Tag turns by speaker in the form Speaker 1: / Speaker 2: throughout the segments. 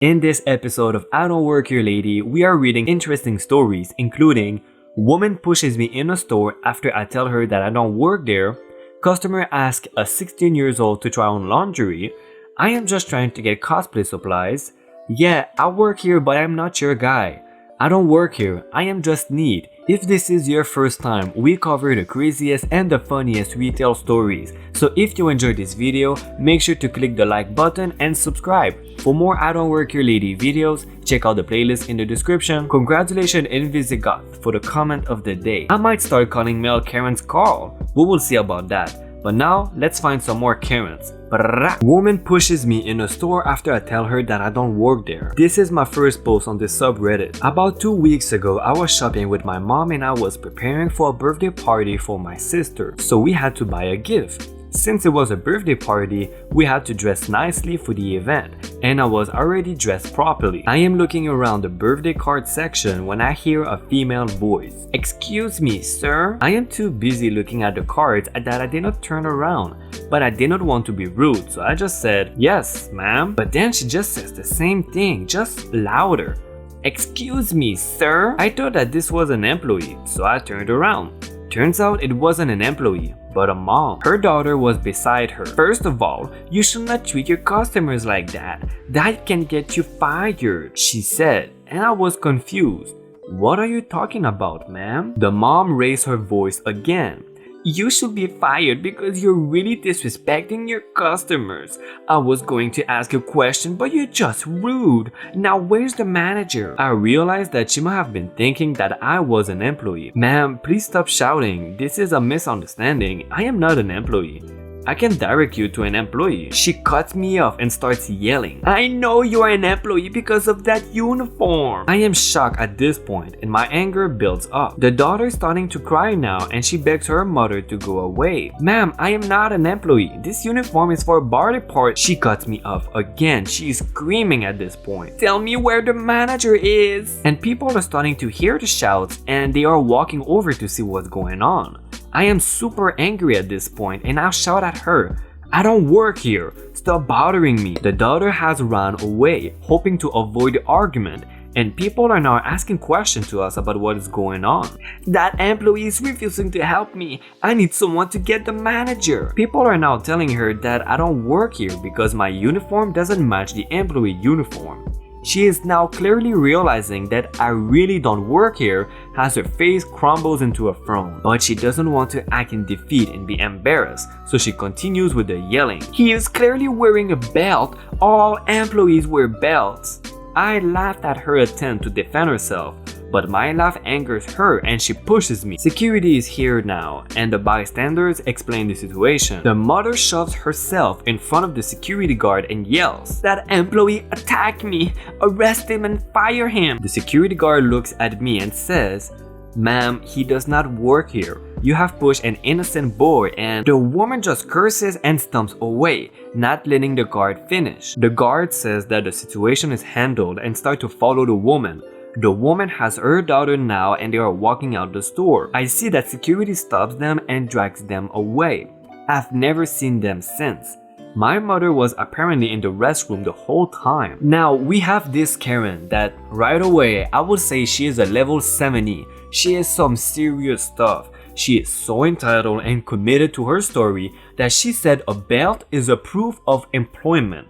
Speaker 1: In this episode of I Don't Work Here Lady, we are reading interesting stories including Woman pushes me in a store after I tell her that I don't work there, Customer asks a 16 years old to try on lingerie, I am just trying to get cosplay supplies, yeah, I work here but I'm not your guy, I don't work here, I am just neat. If this is your first time, we cover the craziest and the funniest retail stories. So if you enjoyed this video, make sure to click the like button and subscribe. For more I Don't Work Here Lady videos, check out the playlist in the description. Congratulations Invisigot for the comment of the day. I might start calling male Karens Carl. We will see about that. But now, let's find some more Karens. Woman pushes me in a store after I tell her that I don't work there. This is my first post on this subreddit. About 2 weeks ago, I was shopping with my mom and I was preparing for a birthday party for my sister. So we had to buy a gift. Since it was a birthday party, we had to dress nicely for the event, and I was already dressed properly. I am looking around the birthday card section when I hear a female voice. Excuse me, sir? I am too busy looking at the cards that I did not turn around, but I did not want to be rude, so I just said, yes, ma'am. But then she just says the same thing, just louder. Excuse me, sir? I thought that this was an employee, so I turned around. Turns out it wasn't an employee, but a mom. Her daughter was beside her. First of all, you should not treat your customers like that. That can get you fired, she said, and I was confused. What are you talking about, ma'am? The mom raised her voice again. You should be fired because you're really disrespecting your customers. I was going to ask a question, but you're just rude. Now where's the manager? I realized that she might have been thinking that I was an employee. Ma'am, please stop shouting. This is a misunderstanding. I am not an employee. I can direct you to an employee. She cuts me off and starts yelling. I know you are an employee because of that uniform. I am shocked at this point and my anger builds up. The daughter is starting to cry now and she begs her mother to go away. Ma'am, I am not an employee. This uniform is for a birthday party. She cuts me off again. She is screaming at this point. Tell me where the manager is. And people are starting to hear the shouts and they are walking over to see what's going on. I am super angry at this point and I shout at her, I don't work here, stop bothering me. The daughter has run away, hoping to avoid the argument, and people are now asking questions to us about what is going on. That employee is refusing to help me. I need someone to get the manager. People are now telling her that I don't work here because my uniform doesn't match the employee uniform. She is now clearly realizing that I really don't work here as her face crumbles into a frown. But she doesn't want to act in defeat and be embarrassed, so she continues with the yelling. He is clearly wearing a belt. All employees wear belts. I laughed at her attempt to defend herself, but my laugh angers her and she pushes me. Security is here now and the bystanders explain the situation. The mother shoves herself in front of the security guard and yells, that employee attacked me, arrest him and fire him. The security guard looks at me and says, ma'am, he does not work here. You have pushed an innocent boy, and the woman just curses and stomps away, not letting the guard finish. The guard says that the situation is handled and starts to follow the woman. The woman has her daughter now and they are walking out the store. I see that security stops them and drags them away. I've never seen them since. My mother was apparently in the restroom the whole time. Now we have this Karen that right away I would say she is a level 70. She is some serious stuff. She is so entitled and committed to her story that she said a belt is a proof of employment.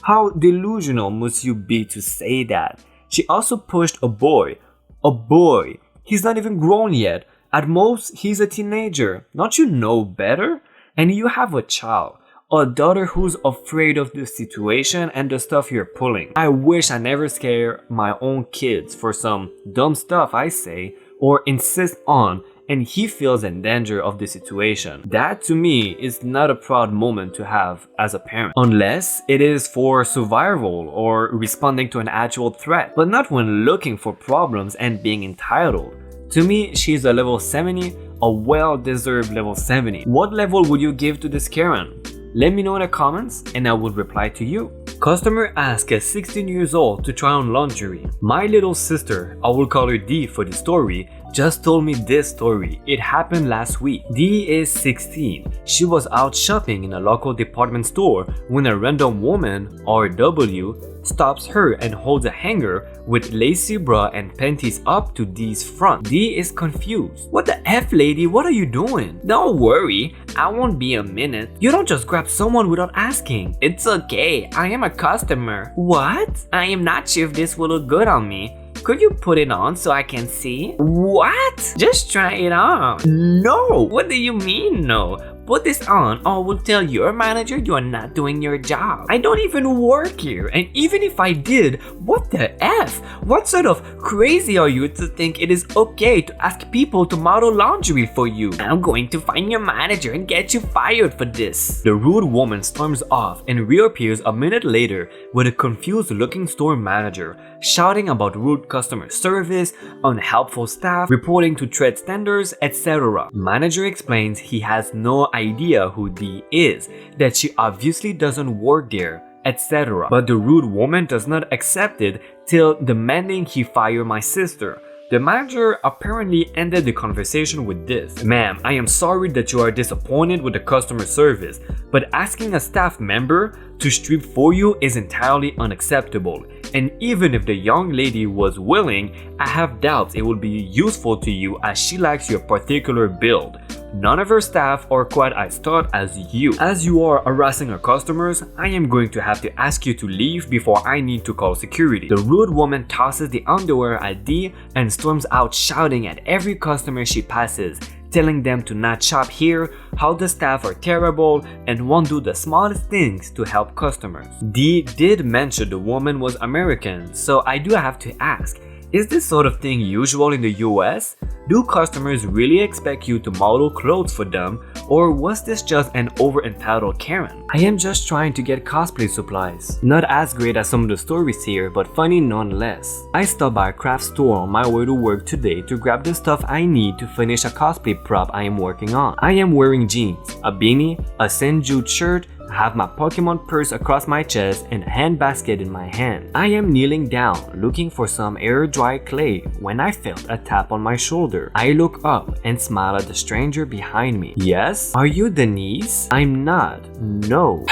Speaker 1: How delusional must you be to say that? She also pushed a boy. A boy. He's not even grown yet. At most, he's a teenager. Don't you know better? And you have a child. A daughter who's afraid of the situation and the stuff you're pulling. I wish I never scare my own kids for some dumb stuff I say or insist on, and he feels in danger of the situation. That to me is not a proud moment to have as a parent, unless it is for survival or responding to an actual threat, but not when looking for problems and being entitled. To me, she's a level 70, a well-deserved level 70. What level would you give to this Karen? Let me know in the comments and I will reply to you. Customer asks a 16 years old to try on lingerie. My little sister, I will call her D for the story, just told me this story. It happened last week. D is 16. She was out shopping in a local department store when a random woman, RW, stops her and holds a hanger with lacy bra and panties up to D's front. D is confused. What the F, lady? What are you doing? Don't worry, I won't be a minute. You don't just grab someone without asking. It's okay, I am a customer. What? I am not sure if this will look good on me. Could you put it on so I can see? What? Just try it on. No! What do you mean no? Put this on or we'll tell your manager you are not doing your job. I don't even work here, and even if I did, what the F? What sort of crazy are you to think it is okay to ask people to model lingerie for you? I'm going to find your manager and get you fired for this. The rude woman storms off and reappears a minute later with a confused looking store manager, shouting about rude customer service, unhelpful staff, reporting to trade standards, etc. Manager explains he has no idea who D is, that she obviously doesn't work there, etc. But the rude woman does not accept it till demanding he fire my sister. The manager apparently ended the conversation with this: "Ma'am, I am sorry that you are disappointed with the customer service, but asking a staff member to strip for you is entirely unacceptable. And even if the young lady was willing, I have doubts it would be useful to you as she lacks your particular build. None of her staff are quite as taught as you. As you are harassing our customers, I am going to have to ask you to leave before I need to call security." The rude woman tosses the underwear at D and storms out shouting at every customer she passes, telling them to not shop here, how the staff are terrible, and won't do the smallest things to help customers. D did mention the woman was American, so I do have to ask, is this sort of thing usual in the US? Do customers really expect you to model clothes for them, or was this just an over-entitled Karen? I am just trying to get cosplay supplies. Not as great as some of the stories here, but funny nonetheless. I stopped by a craft store on my way to work today to grab the stuff I need to finish a cosplay prop I am working on. I am wearing jeans, a beanie, a St. Jude shirt, I have my Pokemon purse across my chest and a hand basket in my hand. I am kneeling down looking for some air dry clay when I felt a tap on my shoulder. I look up and smile at the stranger behind me. Yes? Are you Denise? I'm not. No.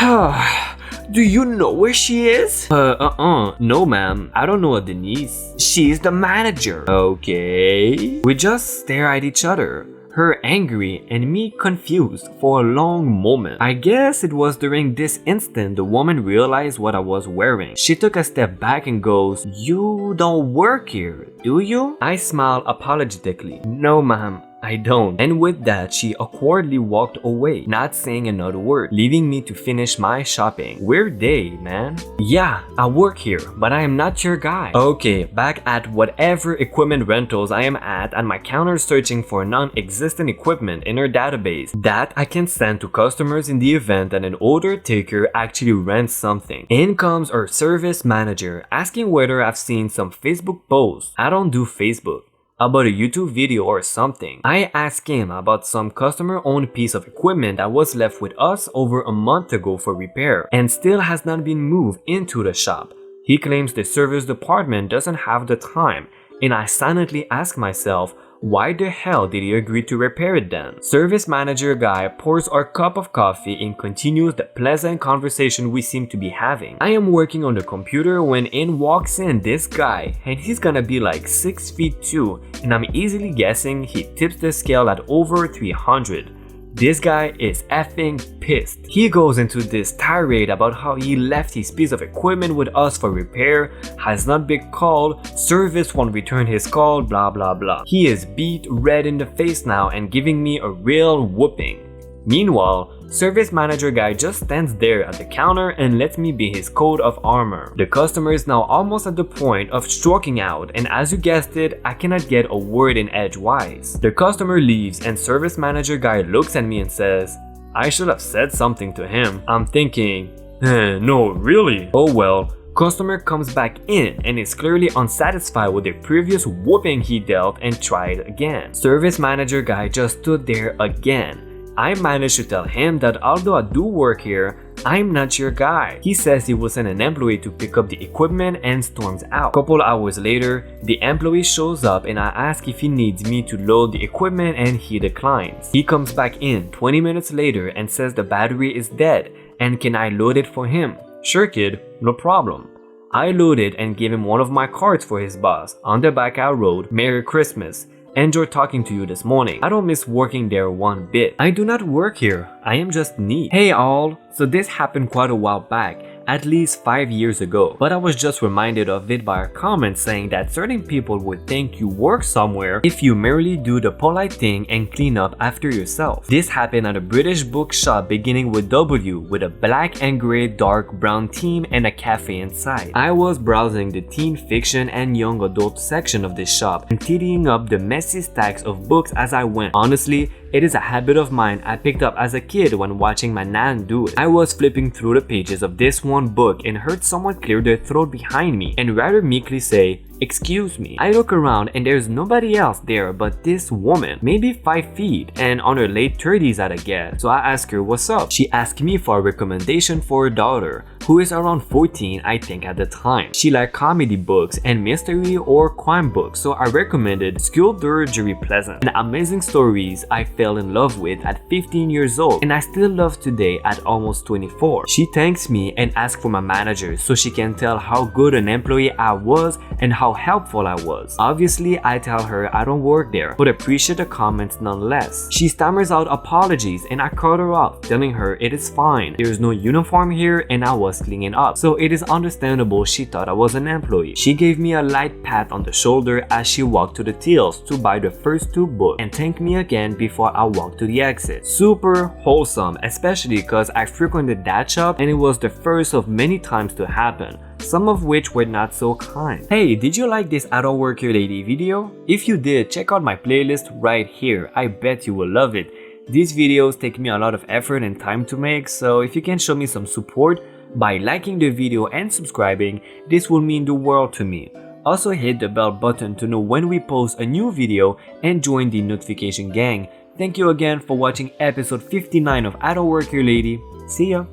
Speaker 1: Do you know where she is? No ma'am, I don't know a Denise. She's the manager. Okay. We just stare at each other, her angry and me confused for a long moment. I guess it was during this instant the woman realized what I was wearing. She took a step back and goes, "You don't work here, do you?" I smiled apologetically. "No ma'am, I don't." And with that, she awkwardly walked away, not saying another word, leaving me to finish my shopping. Weird day, man. "Yeah, I work here, but I am not your guy." Okay, back at whatever equipment rentals I am at my counter searching for non-existent equipment in her database that I can send to customers in the event that an order taker actually rents something. In comes our service manager asking whether I've seen some Facebook posts. I don't do Facebook. About a YouTube video or something. I asked him about some customer-owned piece of equipment that was left with us over a month ago for repair and still has not been moved into the shop. He claims the service department doesn't have the time, and I silently ask myself, why the hell did he agree to repair it then? Service manager guy pours our cup of coffee and continues the pleasant conversation we seem to be having. I am working on the computer when in walks in this guy, and he's gonna be like 6 feet 2, and I'm easily guessing he tips the scale at over 300. This guy is effing pissed. He goes into this tirade about how he left his piece of equipment with us for repair, has not been called, service won't return his call, blah blah blah. He is beat red in the face now and giving me a real whooping. Meanwhile, service manager guy just stands there at the counter and lets me be his coat of armor. The customer is now almost at the point of stroking out, and as you guessed it, I cannot get a word in edgewise. The customer leaves and service manager guy looks at me and says, "I should have said something to him." I'm thinking, no, really? Oh well. Customer comes back in and is clearly unsatisfied with the previous whooping he dealt and tried again. Service manager guy just stood there again. I managed to tell him that although I do work here, "I'm not your guy." He says he will send an employee to pick up the equipment and storms out. Couple hours later, the employee shows up and I ask if he needs me to load the equipment and he declines. He comes back in 20 minutes later and says the battery is dead and can I load it for him? "Sure kid, no problem." I loaded and gave him one of my cards for his boss. On the back I wrote, "Merry Christmas. Enjoyed talking to you this morning. I don't miss working there one bit. I do not work here. I am just neat." Hey all, so this happened quite a while back, at least 5 years ago, but I was just reminded of it by a comment saying that certain people would think you work somewhere if you merely do the polite thing and clean up after yourself. This happened at a British bookshop beginning with W, with a black and gray dark brown theme and a cafe inside. I was browsing the teen fiction and young adult section of this shop and tidying up the messy stacks of books as I went. Honestly, it is a habit of mine I picked up as a kid when watching my nan do it. I was flipping through the pages of this one book and heard someone clear their throat behind me and rather meekly say, "Excuse me." I look around and there's nobody else there but this woman, maybe 5 feet and on her late 30s I'd guess. So I asked her what's up. She asked me for a recommendation for her daughter, who is around 14 I think at the time. She liked comedy books and mystery or crime books, so I recommended School d'Urgery Pleasant, an amazing stories I fell in love with at 15 years old and I still love today at almost 24. She thanks me and asks for my manager so she can tell how good an employee I was and how helpful I was. Obviously, I tell her I don't work there, but appreciate the comments nonetheless. She stammers out apologies and I cut her off, telling her it is fine. There is no uniform here and I was cleaning up, so it is understandable she thought I was an employee. She gave me a light pat on the shoulder as she walked to the tills to buy the first 2 books and thanked me again before I walked to the exit. Super wholesome, especially because I frequented that shop and it was the first of many times to happen, some of which were not so kind. Hey, did you like this I Don't Work Here Lady video? If you did, check out my playlist right here. I bet you will love it. These videos take me a lot of effort and time to make, so if you can show me some support by liking the video and subscribing, this will mean the world to me. Also hit the bell button to know when we post a new video and join the notification gang. Thank you again for watching episode 59 of I Don't Work Here Lady. See ya.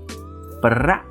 Speaker 1: Bra.